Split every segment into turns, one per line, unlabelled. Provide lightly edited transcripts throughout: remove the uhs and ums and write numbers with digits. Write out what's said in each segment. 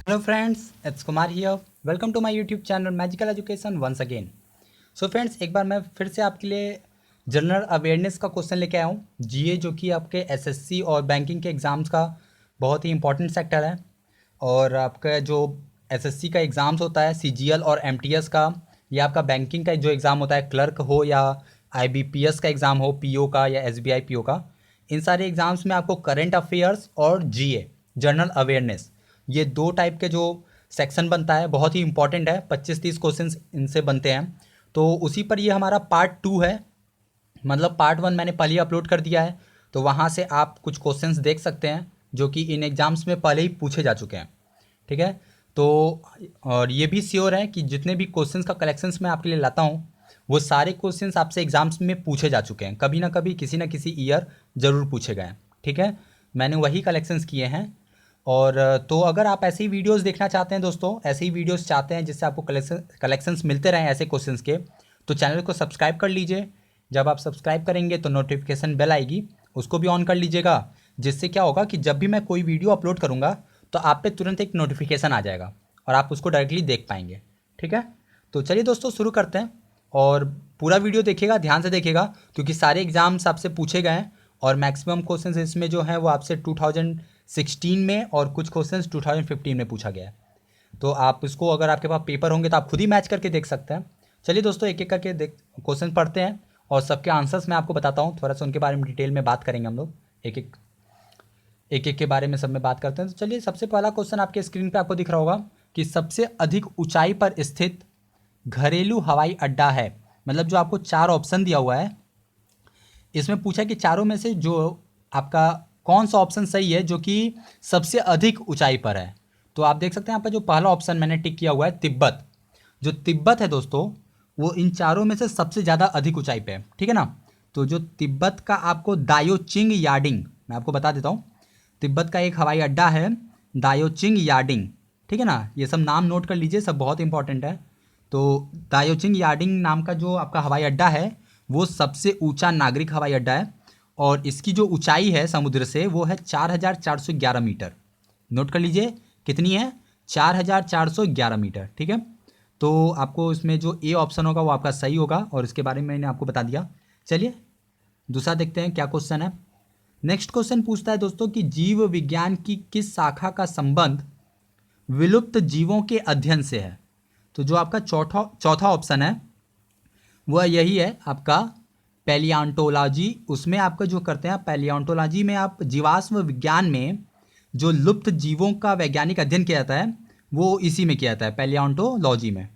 Hello friends, it's Kumar here. Welcome to my YouTube channel Magical Education once again. So friends, एक बार मैं फिर से आपके लिए जनरल अवेयरनेस का क्वेश्चन लेके आया हूँ जीए, जो कि आपके एसएससी और बैंकिंग के एग्ज़ाम्स का बहुत ही इंपॉर्टेंट सेक्टर है। और आपका जो एसएससी का एग्ज़ाम्स होता है सीजीएल और एमटीएस का, या आपका बैंकिंग का जो एग्ज़ाम होता है क्लर्क हो या आईबीपीएस का एग्ज़ाम हो, पीओ का या एसबीआई पीओ का, इन सारे एग्ज़ाम्स में आपको करंट अफेयर्स और जीए जनरल अवेयरनेस, ये दो टाइप के जो सेक्शन बनता है बहुत ही इंपॉर्टेंट है। 25-30 क्वेश्चंस इनसे बनते हैं। तो उसी पर ये हमारा पार्ट 2 है। मतलब पार्ट 1 मैंने पहले ही अपलोड कर दिया है, तो वहाँ से आप कुछ क्वेश्चंस देख सकते हैं जो कि इन एग्ज़ाम्स में पहले ही पूछे जा चुके हैं। ठीक है। तो और ये भी श्योर है कि जितने भी क्वेश्चंस का कलेक्शंस मैं आपके लिए लाता हूँ, वो सारे क्वेश्चंस आपसे एग्ज़ाम्स में पूछे जा चुके हैं। कभी ना कभी किसी ना किसी ईयर ज़रूर पूछे गए हैं। ठीक है, मैंने वही कलेक्शंस किए हैं। और तो अगर आप ऐसे ही वीडियोस देखना चाहते हैं दोस्तों, ऐसे ही वीडियोस चाहते हैं जिससे आपको कलेक्शंस मिलते रहें ऐसे क्वेश्चंस के, तो चैनल को सब्सक्राइब कर लीजिए। जब आप सब्सक्राइब करेंगे तो नोटिफिकेशन बेल आएगी, उसको भी ऑन कर लीजिएगा। जिससे क्या होगा कि जब भी मैं कोई वीडियो अपलोड करूँगा तो आप पे तुरंत एक नोटिफिकेशन आ जाएगा और आप उसको डायरेक्टली देख पाएंगे। ठीक है, तो चलिए दोस्तों शुरू करते हैं। और पूरा वीडियो देखिएगा, ध्यान से देखिएगा, क्योंकि सारे एग्जाम्स आपसे पूछे गए हैं और मैक्सिमम क्वेश्चंस इसमें जो है वो आपसे 2016 में और कुछ क्वेश्चंस 2015 में पूछा गया है। तो आप इसको, अगर आपके पास पेपर होंगे तो आप खुद ही मैच करके देख सकते हैं। चलिए दोस्तों, एक एक करके क्वेश्चन पढ़ते हैं और सबके आंसर्स मैं आपको बताता हूँ। थोड़ा सा उनके बारे में डिटेल में बात करेंगे हम लोग, एक एक के बारे में सब में बात करते हैं। तो चलिए, सबसे पहला क्वेश्चन आपके स्क्रीन पे आपको दिख रहा होगा कि सबसे अधिक ऊंचाई पर स्थित घरेलू हवाई अड्डा है। मतलब जो आपको 4 ऑप्शन दिया हुआ है, इसमें पूछा कि चारों में से जो आपका कौन सा ऑप्शन सही है जो कि सबसे अधिक ऊंचाई पर है। तो आप देख सकते हैं आपका जो पहला ऑप्शन मैंने टिक किया हुआ है तिब्बत। जो तिब्बत है दोस्तों, वो इन चारों में से सबसे ज़्यादा अधिक ऊंचाई पे है। ठीक है ना। तो जो तिब्बत का आपको दायोचिंग यार्डिंग, मैं आपको बता देता हूँ, तिब्बत का एक हवाई अड्डा है दायोचिंग यार्डिंग। ठीक है ना, ये सब नाम नोट कर लीजिए, सब बहुत इंपॉर्टेंट है। तो दायोचिंग यार्डिंग नाम का जो आपका हवाई अड्डा है वो सबसे ऊंचा नागरिक हवाई अड्डा है। और इसकी जो ऊंचाई है समुद्र से वो है 4411 मीटर। नोट कर लीजिए कितनी है, 4411 मीटर। ठीक है, तो आपको इसमें जो ए ऑप्शन होगा वो आपका सही होगा और इसके बारे में मैंने आपको बता दिया। चलिए दूसरा देखते हैं क्या क्वेश्चन है। नेक्स्ट क्वेश्चन पूछता है दोस्तों कि जीव विज्ञान की किस शाखा का संबंध विलुप्त जीवों के अध्ययन से है। तो जो आपका चौथा चौथा ऑप्शन है वह यही है आपका पैलियांटोलॉजी। उसमें आपका जो करते हैं पैलियांटोलॉजी में, आप जीवाश्म विज्ञान में जो लुप्त जीवों का वैज्ञानिक अध्ययन किया जाता है वो इसी में किया जाता है, पैलियांटोलॉजी में।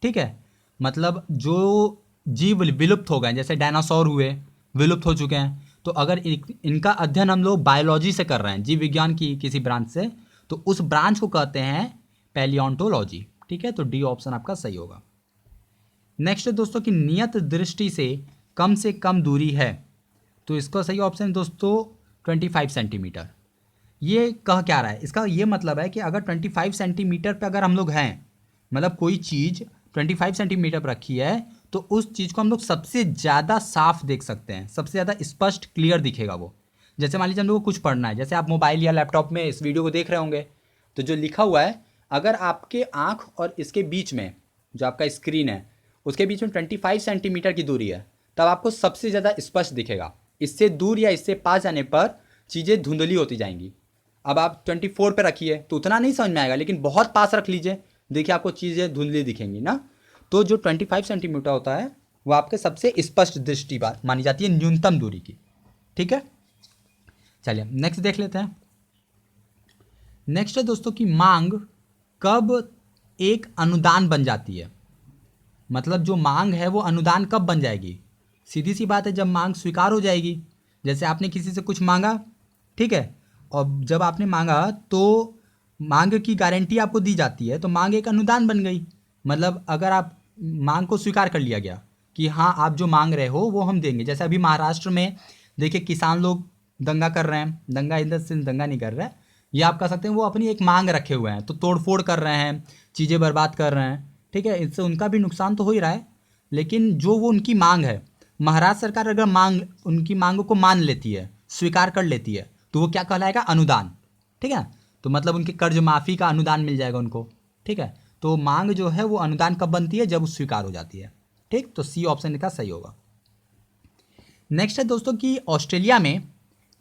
ठीक है, मतलब जो जीव विलुप्त हो गए, जैसे डायनासोर हुए, विलुप्त हो चुके हैं, तो अगर इनका अध्ययन हम लोग बायोलॉजी से कर रहे हैं, जीव विज्ञान की किसी ब्रांच से, तो उस ब्रांच को कहते हैं पैलियांटोलॉजी। ठीक है, तो डी ऑप्शन आपका सही होगा। नेक्स्ट है दोस्तों कि नियत दृष्टि से कम दूरी है। तो इसका सही ऑप्शन दोस्तों 25 सेंटीमीटर। ये कह क्या रहा है, इसका ये मतलब है कि अगर 25 सेंटीमीटर पे अगर हम लोग हैं, मतलब कोई चीज़ 25 सेंटीमीटर पर रखी है, तो उस चीज़ को हम लोग सबसे ज़्यादा साफ देख सकते हैं, सबसे ज़्यादा स्पष्ट क्लियर दिखेगा वो। जैसे मान लीजिए हम लोग को कुछ पढ़ना है, जैसे आप मोबाइल या लैपटॉप में इस वीडियो को देख रहे होंगे, तो जो लिखा हुआ है, अगर आपके आँख और इसके बीच में जो आपका स्क्रीन है उसके बीच में 25 सेंटीमीटर की दूरी है, तब आपको सबसे ज़्यादा स्पष्ट दिखेगा। इससे दूर या इससे पास जाने पर चीज़ें धुंधली होती जाएंगी। अब आप 24 पे रखिए तो उतना नहीं समझ में आएगा, लेकिन बहुत पास रख लीजिए, देखिए आपको चीज़ें धुंधली दिखेंगी ना। तो जो 25 सेंटीमीटर होता है वो आपके सबसे स्पष्ट दृष्टि बात मानी जाती है, न्यूनतम दूरी की। ठीक है, चलिए नेक्स्ट देख लेते हैं। नेक्स्ट है दोस्तों की मांग कब एक अनुदान बन जाती है। मतलब जो मांग है वो अनुदान कब बन जाएगी। सीधी सी बात है, जब मांग स्वीकार हो जाएगी। जैसे आपने किसी से कुछ मांगा, ठीक है, और जब आपने मांगा तो मांग की गारंटी आपको दी जाती है, तो मांग एक अनुदान बन गई। मतलब अगर आप मांग को स्वीकार कर लिया गया कि हाँ आप जो मांग रहे हो वो हम देंगे। जैसे अभी महाराष्ट्र में देखिए किसान लोग दंगा कर रहे हैं, दंगा इधर से दंगा नहीं कर रहे हैं, ये आप कह सकते हैं वो अपनी एक मांग रखे हुए हैं, तो तोड़फोड़ कर रहे हैं, चीज़ें बर्बाद कर रहे हैं। ठीक है, इससे उनका भी नुकसान तो हो ही रहा है, लेकिन जो वो उनकी मांग है, महाराष्ट्र सरकार अगर उनकी मांगों को मान लेती है, स्वीकार कर लेती है, तो वो क्या कहलाएगा, अनुदान। ठीक है, तो मतलब उनके कर्ज माफ़ी का अनुदान मिल जाएगा उनको। ठीक है, तो मांग जो है वो अनुदान कब बनती है, जब वो स्वीकार हो जाती है। ठीक, तो सी ऑप्शन इनका सही होगा। नेक्स्ट है दोस्तों कि ऑस्ट्रेलिया में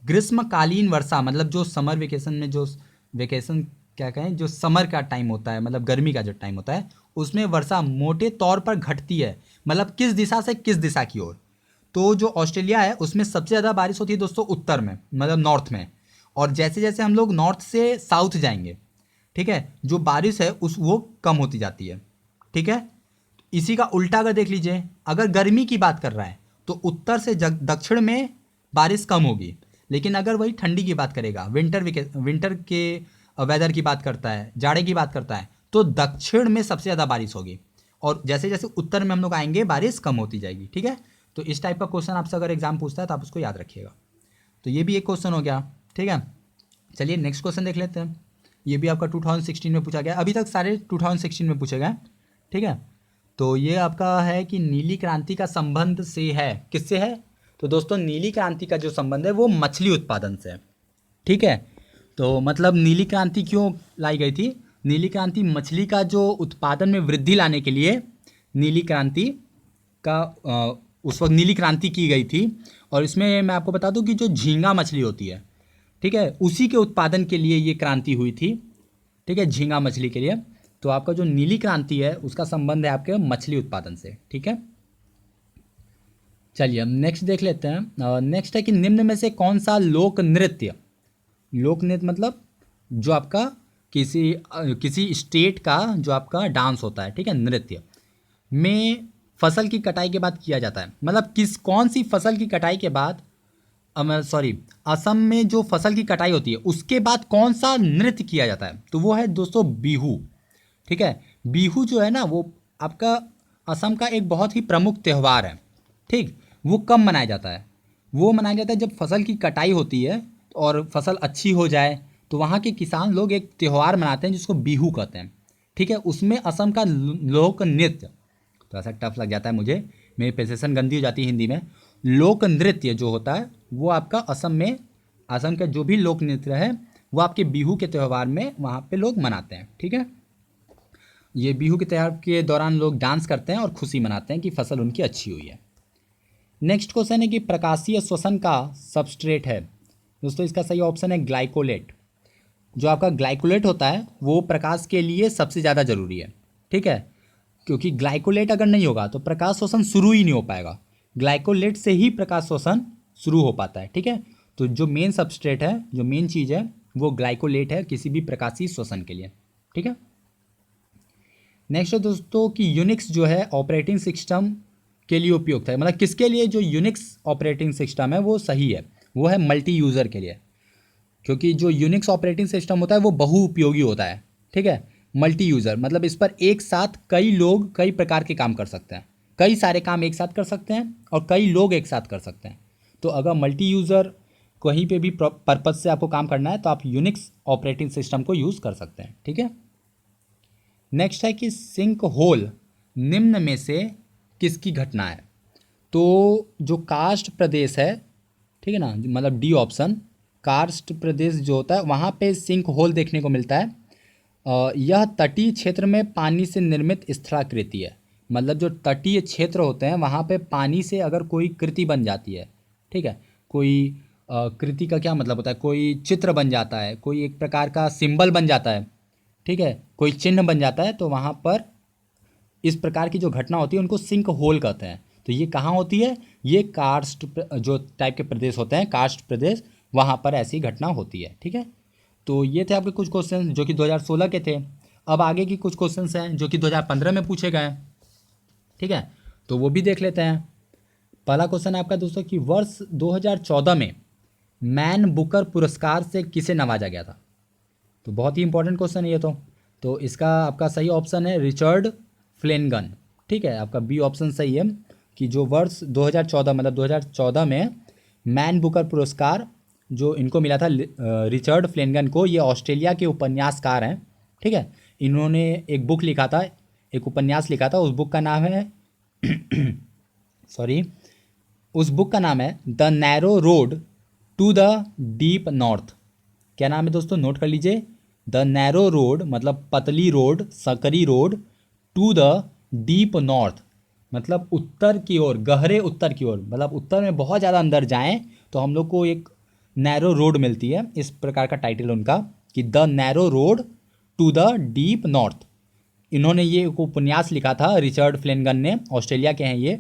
ग्रीष्मकालीन वर्षा, मतलब जो समर वेकेशन में जो वेकेशन क्या कहें, जो समर का टाइम होता है, मतलब गर्मी का जो टाइम होता है, उसमें वर्षा मोटे तौर पर घटती है। मतलब किस दिशा से किस दिशा की ओर। तो जो ऑस्ट्रेलिया है उसमें सबसे ज़्यादा बारिश होती है दोस्तों उत्तर में, मतलब नॉर्थ में। और जैसे जैसे हम लोग नॉर्थ से साउथ जाएंगे, ठीक है, जो बारिश है उस वो कम होती जाती है। ठीक है, इसी का उल्टा अगर देख लीजिए, अगर गर्मी की बात कर रहा है तो उत्तर से दक्षिण में बारिश कम होगी। लेकिन अगर वही ठंडी की बात करेगा, विंटर के वेदर की बात करता है, जाड़े की बात करता है, तो दक्षिण में सबसे ज़्यादा बारिश होगी। और जैसे जैसे उत्तर में हम लोग आएंगे बारिश कम होती जाएगी। ठीक है, तो इस टाइप का क्वेश्चन आपसे अगर एग्जाम पूछता है तो आप उसको याद रखिएगा। तो ये भी एक क्वेश्चन हो गया। ठीक है, चलिए नेक्स्ट क्वेश्चन देख लेते हैं। ये भी आपका 2016 में पूछा गया, अभी तक सारे 2016 में पूछे गए। ठीक है, तो ये आपका है कि नीली क्रांति का संबंध से है, किससे है। तो दोस्तों नीली क्रांति का जो संबंध है वो मछली उत्पादन से है। ठीक है, तो मतलब नीली क्रांति क्यों लाई गई थी, नीली क्रांति मछली का जो उत्पादन में वृद्धि लाने के लिए नीली क्रांति का उस वक्त नीली क्रांति की गई थी। और इसमें मैं आपको बता दूं कि जो झींगा मछली होती है, ठीक है, उसी के उत्पादन के लिए ये क्रांति हुई थी। ठीक है, झींगा मछली के लिए। तो आपका जो नीली क्रांति है उसका संबंध है आपके मछली उत्पादन से। ठीक है, चलिए हम नेक्स्ट देख लेते हैं। नेक्स्ट है कि निम्न में से कौन सा लोक नृत्य, लोक नृत्य मतलब जो आपका किसी स्टेट का जो आपका डांस होता है, ठीक है, नृत्य में फसल की कटाई के बाद किया जाता है। मतलब कौन सी फसल की कटाई के बाद, असम में जो फसल की कटाई होती है उसके बाद कौन सा नृत्य किया जाता है, तो वो है दोस्तों बिहू। ठीक है, बिहू जो है ना वो आपका असम का एक बहुत ही प्रमुख त्यौहार है। ठीक, वो कब मनाया जाता है, वो मनाया जाता है जब फसल की कटाई होती है और फसल अच्छी हो जाए तो वहाँ के किसान लोग एक त्यौहार मनाते हैं जिसको बिहू कहते हैं। ठीक है, उसमें असम का लोक नृत्य, थोड़ा सा टफ लग जाता है मुझे, मेरी प्रेजेंटेशन गंदी हो जाती है हिंदी में। लोक नृत्य जो होता है वो आपका असम का जो भी लोक नृत्य है वो आपके बिहू के त्यौहार में वहाँ पे लोग मनाते हैं। ठीक है, ये बिहू के त्यौहार के दौरान लोग डांस करते हैं और खुशी मनाते हैं कि फसल उनकी अच्छी हुई है। नेक्स्ट क्वेश्चन है कि प्रकाशीय श्वसन का सबस्ट्रेट है। दोस्तों इसका सही ऑप्शन है ग्लाइकोलेट। जो आपका ग्लाइकोलेट होता है वो प्रकाश के लिए सबसे ज़्यादा ज़रूरी है। ठीक है, क्योंकि ग्लाइकोलेट अगर नहीं होगा तो प्रकाश शोषण शुरू ही नहीं हो पाएगा। ग्लाइकोलेट से ही प्रकाश शोषण शुरू हो पाता है। ठीक है, तो जो मेन सबस्ट्रेट है, जो मेन चीज़ है वो ग्लाइकोलेट है किसी भी प्रकाशीय श्वसन के लिए। ठीक है, नेक्स्ट है दोस्तों कि यूनिक्स जो है ऑपरेटिंग सिस्टम के लिए उपयुक्त है। मतलब किसके लिए जो यूनिक्स ऑपरेटिंग सिस्टम है वो सही है, वो है मल्टी यूज़र के लिए। क्योंकि जो यूनिक्स ऑपरेटिंग सिस्टम होता है वो बहुउपयोगी होता है। ठीक है, मल्टी यूज़र मतलब इस पर एक साथ कई लोग कई प्रकार के काम कर सकते हैं, कई सारे काम एक साथ कर सकते हैं और कई लोग एक साथ कर सकते हैं। तो अगर मल्टी यूज़र कहीं पे भी पर्पज़ से आपको काम करना है तो आप यूनिक्स ऑपरेटिंग सिस्टम को यूज़ कर सकते हैं। ठीक है, नेक्स्ट है कि सिंक होल निम्न में से किसकी घटना है। तो जो कास्ट प्रदेश है, ठीक है ना, मतलब डी ऑप्शन, कास्ट प्रदेश जो होता है वहाँ पे सिंक होल देखने को मिलता है। यह तटीय क्षेत्र में पानी से निर्मित स्थलाकृति है। मतलब जो तटीय क्षेत्र होते हैं वहाँ पे पानी से अगर कोई कृति बन जाती है, ठीक है, कोई कृति का क्या मतलब होता है, कोई चित्र बन जाता है, कोई एक प्रकार का सिंबल बन जाता है, ठीक है, कोई चिन्ह बन जाता है, तो वहाँ पर इस प्रकार की जो घटना होती है उनको सिंक होल कहते हैं। तो ये कहाँ होती है, ये कार्स्ट जो टाइप के प्रदेश होते हैं, कास्ट प्रदेश, वहाँ पर ऐसी घटना होती है। ठीक है, तो ये थे आपके कुछ क्वेश्चन जो कि 2016 के थे। अब आगे की कुछ क्वेश्चंस हैं जो कि 2015 में पूछे गए। ठीक है, तो वो भी देख लेते हैं। पहला क्वेश्चन है आपका दोस्तों कि वर्ष 2014 में मैन बुकर पुरस्कार से किसे नवाजा गया था। तो बहुत ही इंपॉर्टेंट क्वेश्चन है ये तो इसका आपका सही ऑप्शन है रिचर्ड फ्लेनगन। ठीक है, आपका बी ऑप्शन सही है कि जो वर्ष 2014 मतलब 2014 में मैन बुकर पुरस्कार जो इनको मिला था रिचर्ड फ्लेनगन को, ये ऑस्ट्रेलिया के उपन्यासकार हैं। ठीक है, इन्होंने एक बुक लिखा था, एक उपन्यास लिखा था, उस बुक का नाम है सॉरी, उस बुक का नाम है the narrow road to the deep north. क्या नाम है दोस्तों, नोट कर लीजिए, द नैरो रोड मतलब पतली रोड, सकरी road, to the deep north मतलब उत्तर की ओर, गहरे उत्तर की ओर, मतलब उत्तर में बहुत ज़्यादा अंदर जाएं तो हम लोग को एक नैरो रोड मिलती है। इस प्रकार का टाइटल उनका कि the narrow road to the deep north. इन्होंने ये एक उपन्यास लिखा था, रिचर्ड फ्लेनगन ने, ऑस्ट्रेलिया के हैं ये,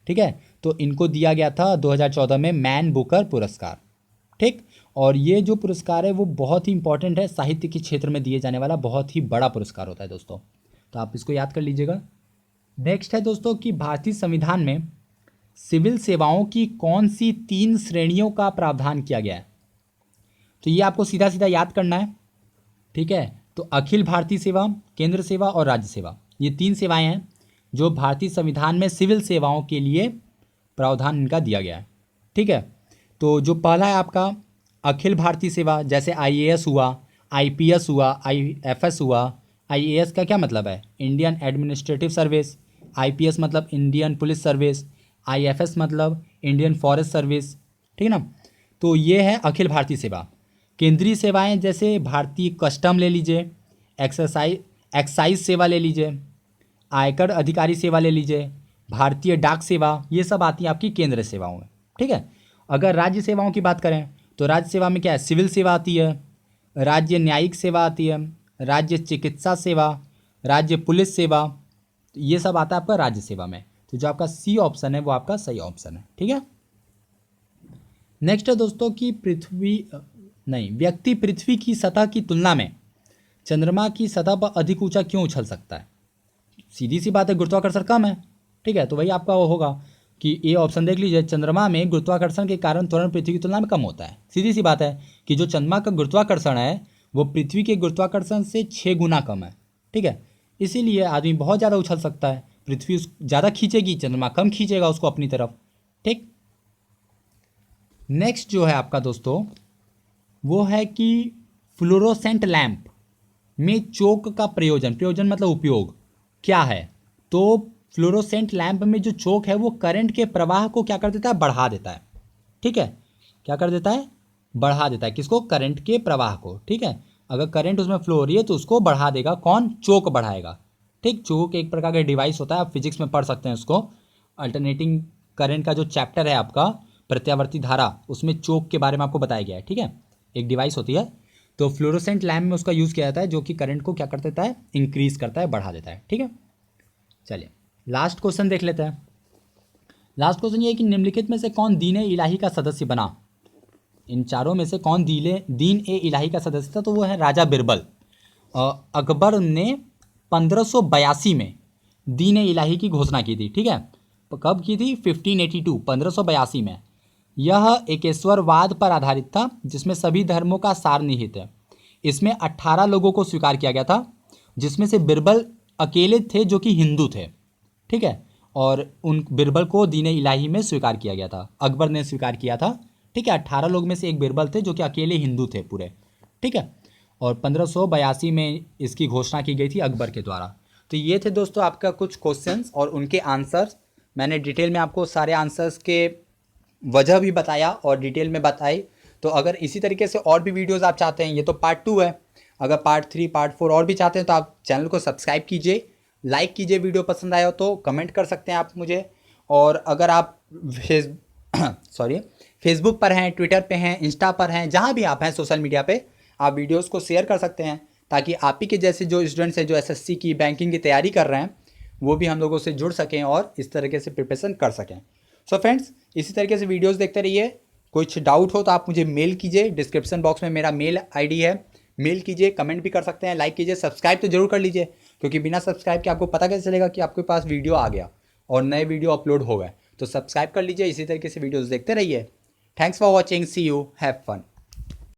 ठीक है। तो इनको दिया गया था 2014 में मैन बुकर पुरस्कार, ठीक। और ये जो पुरस्कार है वो बहुत ही इंपॉर्टेंट है, साहित्य के क्षेत्र में दिए जाने वाला बहुत ही बड़ा पुरस्कार होता है दोस्तों, तो आप इसको याद कर लीजिएगा। नेक्स्ट है दोस्तों कि भारतीय संविधान में सिविल सेवाओं की कौन सी 3 श्रेणियों का प्रावधान किया गया है। तो ये आपको सीधा सीधा याद करना है, ठीक है। तो अखिल भारतीय सेवा, केंद्र सेवा और राज्य सेवा, ये 3 सेवाएं हैं जो भारतीय संविधान में सिविल सेवाओं के लिए प्रावधान इनका दिया गया है, ठीक है। तो जो पहला है आपका अखिल भारतीय सेवा, जैसे आईएएस हुआ, आईपीएस हुआ, आईएफएस हुआ। आईएएस का क्या मतलब है, इंडियन एडमिनिस्ट्रेटिव सर्विस। आईपीएस मतलब इंडियन पुलिस सर्विस। आईएफएस मतलब इंडियन फॉरेस्ट सर्विस, ठीक है ना। तो ये है अखिल भारतीय सेवा। केंद्रीय सेवाएं जैसे भारतीय कस्टम ले लीजिए, एक्साइज सेवा ले लीजिए, आयकर अधिकारी सेवा ले लीजिए, भारतीय डाक सेवा, ये सब आती है आपकी केंद्र सेवाओं में, ठीक है। अगर राज्य सेवाओं की बात करें तो राज्य सेवा में क्या है, सिविल सेवा आती है, राज्य न्यायिक सेवा आती है, राज्य चिकित्सा सेवा, राज्य पुलिस सेवा, तो ये सब आता है आपका राज्य सेवा में। तो जो आपका सी ऑप्शन है वो आपका सही ऑप्शन है, ठीक है। नेक्स्ट है दोस्तों कि व्यक्ति पृथ्वी की सतह की तुलना में चंद्रमा की सतह पर अधिक ऊंचा क्यों उछल सकता है। सीधी सी बात है, गुरुत्वाकर्षण कम है, ठीक है। तो वही आपका वो होगा कि ये ऑप्शन देख लीजिए, चंद्रमा में गुरुत्वाकर्षण के कारण त्वरण पृथ्वी की तुलना में कम होता है। सीधी सी बात है कि जो चंद्रमा का गुरुत्वाकर्षण है वो पृथ्वी के गुरुत्वाकर्षण से 6 गुना कम है, ठीक है। इसीलिए आदमी बहुत ज़्यादा उछल सकता है, पृथ्वी ज़्यादा खींचेगी, चंद्रमा कम खींचेगा उसको अपनी तरफ, ठीक। नेक्स्ट जो है आपका दोस्तों वो है कि फ्लोरोसेंट लैंप में चोक का प्रयोजन मतलब उपयोग क्या है। तो फ्लोरोसेंट लैंप में जो चोक है वो करंट के प्रवाह को क्या कर देता है, बढ़ा देता है, ठीक है। क्या कर देता है, बढ़ा देता है, किसको, करंट के प्रवाह को, ठीक है। अगर करंट उसमें फ्लो हो रही है तो उसको बढ़ा देगा, कौन, चोक बढ़ाएगा, ठीक। चोक एक प्रकार का डिवाइस होता है, आप फिजिक्स में पढ़ सकते हैं उसको, अल्टरनेटिंग करंट का जो चैप्टर है आपका प्रत्यावर्ती धारा, उसमें चोक के बारे में आपको बताया गया है, ठीक है। एक डिवाइस होती है, तो फ्लोरोसेंट लैंप में उसका यूज़ किया जाता है जो कि करंट को क्या कर देता है, इंक्रीज करता है, बढ़ा देता है, ठीक है। चलिए लास्ट क्वेश्चन देख लेते हैं। लास्ट क्वेश्चन ये है कि निम्नलिखित में से कौन दीन ए इलाही का सदस्य बना। इन चारों में से कौन दीन ए इलाही का सदस्य था, तो वो है राजा बिरबल। अकबर ने 1582 में दीन ए इलाही की घोषणा की थी, ठीक है। कब की थी, 1582, 1582 में। यह एकेश्वरवाद पर आधारित था जिसमें सभी धर्मों का सार निहित है। इसमें 18 लोगों को स्वीकार किया गया था, जिसमें से बिरबल अकेले थे जो कि हिंदू थे, ठीक है। और उन बिरबल को दीन इलाही में स्वीकार किया गया था, अकबर ने स्वीकार किया था, ठीक है। 18 लोग में से एक बिरबल थे जो कि अकेले हिंदू थे पूरे, ठीक है। और 1582 में इसकी घोषणा की गई थी अकबर के द्वारा। तो ये थे दोस्तों आपका कुछ क्वेश्चंस और उनके आंसर्स। मैंने डिटेल में आपको सारे आंसर्स के वजह भी बताया और डिटेल में बताई। तो अगर इसी तरीके से और भी वीडियोस आप चाहते हैं, ये तो पार्ट 2 है, अगर पार्ट 3 पार्ट 4 और भी चाहते हैं तो आप चैनल को सब्सक्राइब कीजिए, लाइक कीजिए, वीडियो पसंद आया हो तो कमेंट कर सकते हैं आप मुझे। और अगर आप फेसबुक पर हैं, ट्विटर पे हैं, इंस्टा पर हैं, जहाँ भी आप हैं सोशल मीडिया पे, आप वीडियोस को शेयर कर सकते हैं ताकि आप ही के जैसे जो स्टूडेंट्स हैं जो एसएससी की बैंकिंग की तैयारी कर रहे हैं वो भी हम लोगों से जुड़ सकें और इस तरीके से प्रिपरेशन कर सकें। सो फ्रेंड्स, इसी तरीके से वीडियोस देखते रहिए। कुछ डाउट हो तो आप मुझे मेल कीजिए, डिस्क्रिप्शन बॉक्स में मेरा मेल आईडी है, मेल कीजिए, कमेंट भी कर सकते हैं, लाइक कीजिए, सब्सक्राइब तो जरूर कर लीजिए, क्योंकि बिना सब्सक्राइब के आपको पता कैसे चलेगा कि आपके पास वीडियो आ गया और नए वीडियो अपलोड हो गए। तो सब्सक्राइब कर लीजिए, इसी तरीके से वीडियोज़ देखते रहिए। Thanks for watching, see you, have fun.